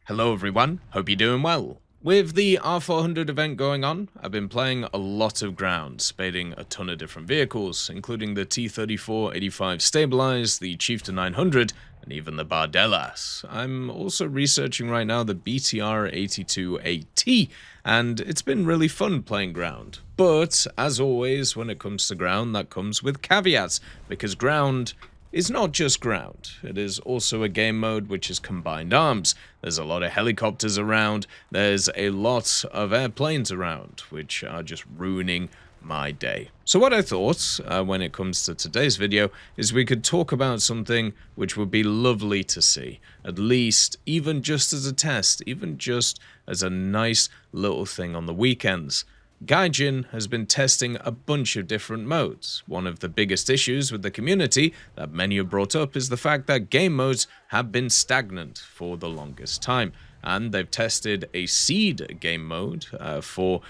Hello everyone, hope you're doing well. With the R400 event going on, I've been playing a lot of ground, spading a ton of different vehicles, including the T-34-85 Stabilized, the Chieftain 900, and even the Bardellas. I'm also researching right now the BTR-82AT, and it's been really fun playing ground. But, as always, when it comes to ground, that comes with caveats, because ground is not just ground. It is also a game mode which is combined arms. There's a lot of helicopters around, there's a lot of airplanes around, which are just ruining my day. So what I thought, when it comes to today's video, is we could talk about something which would be lovely to see. At least, even just as a test, even just as a nice little thing on the weekends. Gaijin has been testing a bunch of different modes. One of the biggest issues with the community that many have brought up is the fact that game modes have been stagnant for the longest time. And they've tested a seed game mode for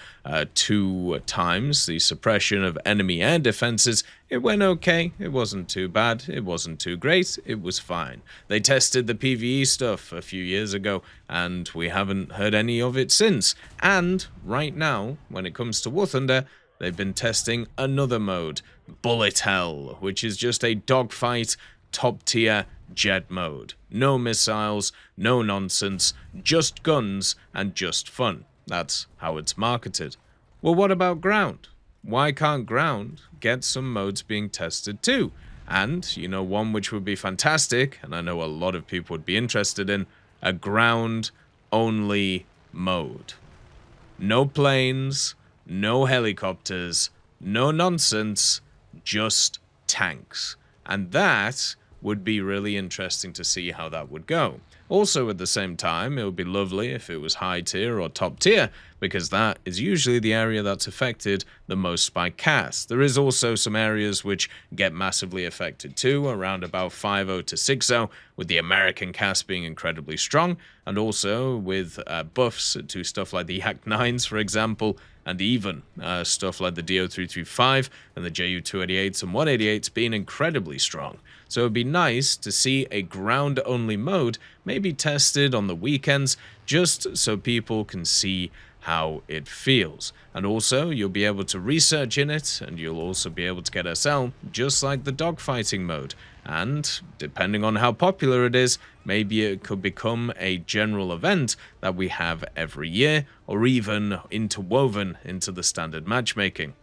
2 times, the suppression of enemy air defenses. It went okay, it wasn't too bad, it wasn't too great, it was fine. They tested the PvE stuff a few years ago, and we haven't heard any of it since. And right now, when it comes to War Thunder, they've been testing another mode, Bullet Hell, which is just a dogfight, top-tier jet mode. No missiles, no nonsense, just guns and just fun. That's how it's marketed. Well, what about ground? Why can't ground get some modes being tested too? And, you know, one which would be fantastic, and I know a lot of people would be interested in, a ground-only mode. No planes, no helicopters, no nonsense, just tanks. And that would be really interesting to see how that would go. Also, at the same time, it would be lovely if it was high tier or top tier, because that is usually the area that's affected the most by CAS. There is also some areas which get massively affected too, around about 5.0 to 6.0, with the American CAS being incredibly strong, and also with buffs to stuff like the Yak 9s, for example, and even stuff like the DO335 and the JU288s and 188s being incredibly strong. So it'd be nice to see a ground-only mode maybe tested on the weekends, just so people can see how it feels. And also, you'll be able to research in it, and you'll also be able to get SL, just like the dogfighting mode. And, depending on how popular it is, maybe it could become a general event that we have every year, or even interwoven into the standard matchmaking.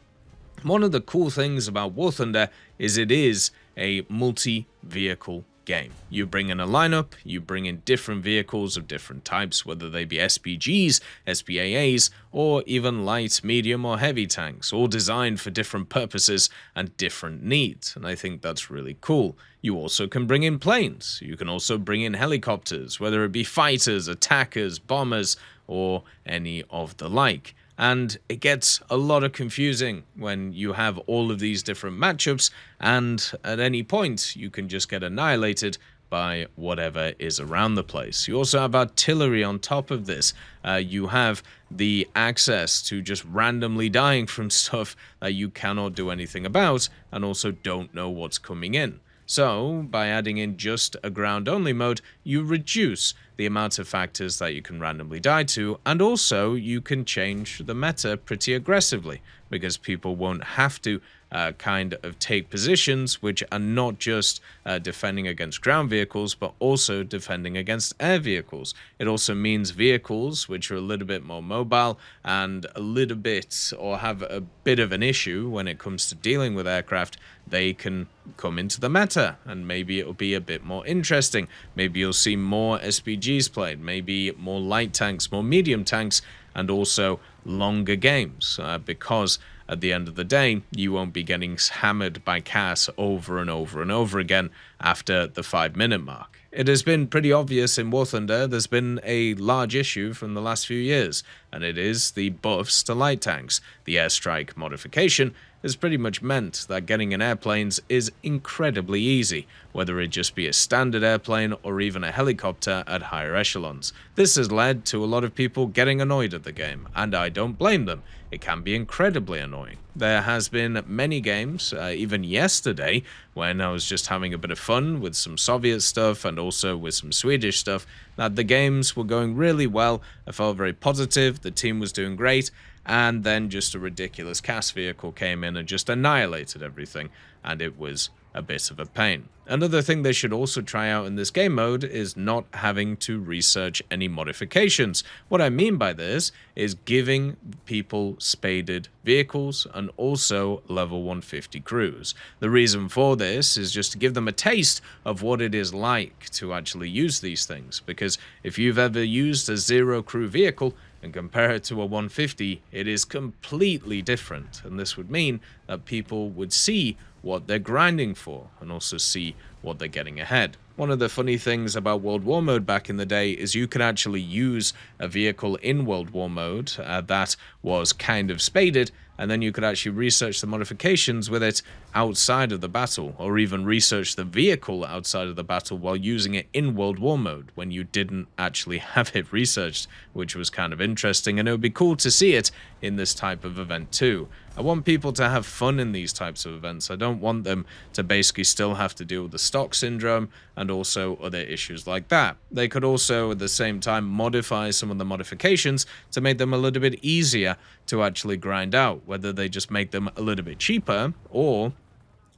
One of the cool things about War Thunder is it is a multi-vehicle game. You bring in a lineup, you bring in different vehicles of different types, whether they be SPGs, SPAAs, or even light, medium, or heavy tanks, all designed for different purposes and different needs, and I think that's really cool. You also can bring in planes, you can also bring in helicopters, whether it be fighters, attackers, bombers, or any of the like. And it gets a lot of confusing when you have all of these different matchups, and at any point you can just get annihilated by whatever is around the place. You also have artillery on top of this. You have the access to just randomly dying from stuff that you cannot do anything about, and also don't know what's coming in. So, by adding in just a ground-only mode, you reduce the amount of factors that you can randomly die to, and also you can change the meta pretty aggressively, because people won't have to kind of take positions which are not just defending against ground vehicles, but also defending against air vehicles. It also means vehicles which are a little bit more mobile and a little bit, or have a bit of an issue when it comes to dealing with aircraft, they can come into the meta, and maybe it'll be a bit more interesting. Maybe you'll see more SPGs played, maybe more light tanks, more medium tanks, and also longer games, because at the end of the day, you won't be getting hammered by CAS over and over and over again after the 5-minute mark. It has been pretty obvious in War Thunder there's been a large issue from the last few years, and it is the buffs to light tanks, the airstrike modification, has pretty much meant that getting in airplanes is incredibly easy, whether it just be a standard airplane or even a helicopter at higher echelons. This has led to a lot of people getting annoyed at the game, and I don't blame them. It can be incredibly annoying. There has been many games, even yesterday, when I was just having a bit of fun with some Soviet stuff and also with some Swedish stuff, that the games were going really well. I felt very positive, the team was doing great, and then just a ridiculous CAS vehicle came in and just annihilated everything, and it was a bit of a pain. Another thing they should also try out in this game mode is not having to research any modifications. What I mean by this is giving people spaded vehicles and also level 150 crews. The reason for this is just to give them a taste of what it is like to actually use these things, because if you've ever used a 0 crew vehicle and compare it to a 150, it is completely different, and this would mean that people would see what they're grinding for and also see what they're getting ahead. One of the funny things about World War mode back in the day is you could actually use a vehicle in World War mode that was kind of spaded, and then you could actually research the modifications with it outside of the battle, or even research the vehicle outside of the battle while using it in World War mode when you didn't actually have it researched, which was kind of interesting, and it would be cool to see it in this type of event too. I want people to have fun in these types of events. I don't want them to basically still have to deal with the stock syndrome and also other issues like that. They could also at the same time modify some of the modifications to make them a little bit easier to actually grind out, whether they just make them a little bit cheaper or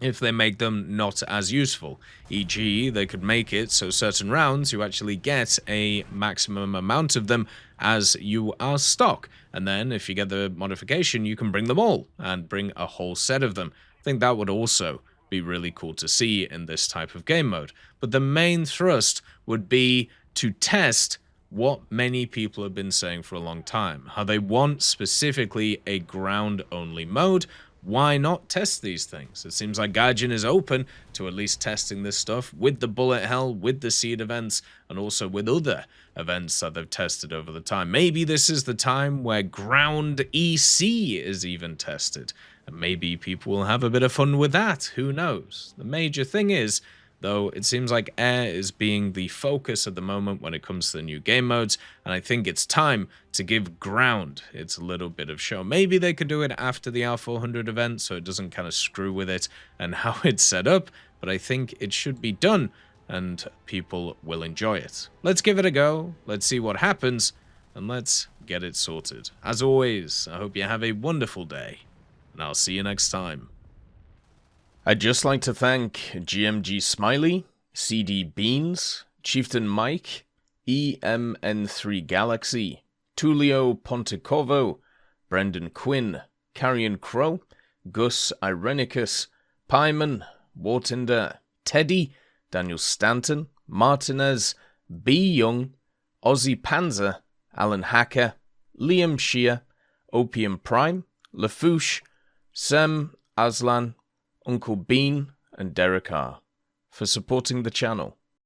if they make them not as useful. E.g., they could make it so certain rounds you actually get a maximum amount of them as you are stock, and then if you get the modification you can bring them all and bring a whole set of them. I think that would also be really cool to see in this type of game mode. But the main thrust would be to test what many people have been saying for a long time, how they want specifically a ground-only mode. Why not test these things? It seems like Gaijin is open to at least testing this stuff with the bullet hell, with the seed events, and also with other events that they've tested over the time. Maybe this is the time where ground EC is even tested, and maybe people will have a bit of fun with that. Who knows? The major thing is, though, it seems like air is being the focus at the moment when it comes to the new game modes, and I think it's time to give ground its little bit of show. Maybe they could do it after the R400 event so it doesn't kind of screw with it and how it's set up, but I think it should be done and people will enjoy it. Let's give it a go, let's see what happens, and let's get it sorted. As always, I hope you have a wonderful day, and I'll see you next time. I'd just like to thank GMG Smiley, CD Beans, Chieftain Mike, EMN3 Galaxy, Tulio Pontecorvo, Brendan Quinn, Carrion Crow, Gus Irenicus, Pyman, Wartinder, Teddy, Daniel Stanton, Martinez, B. Young, Ozzy Panzer, Alan Hacker, Liam Shear, Opium Prime, Lafouche, Sem Aslan, Uncle Bean, and Derek R. for supporting the channel.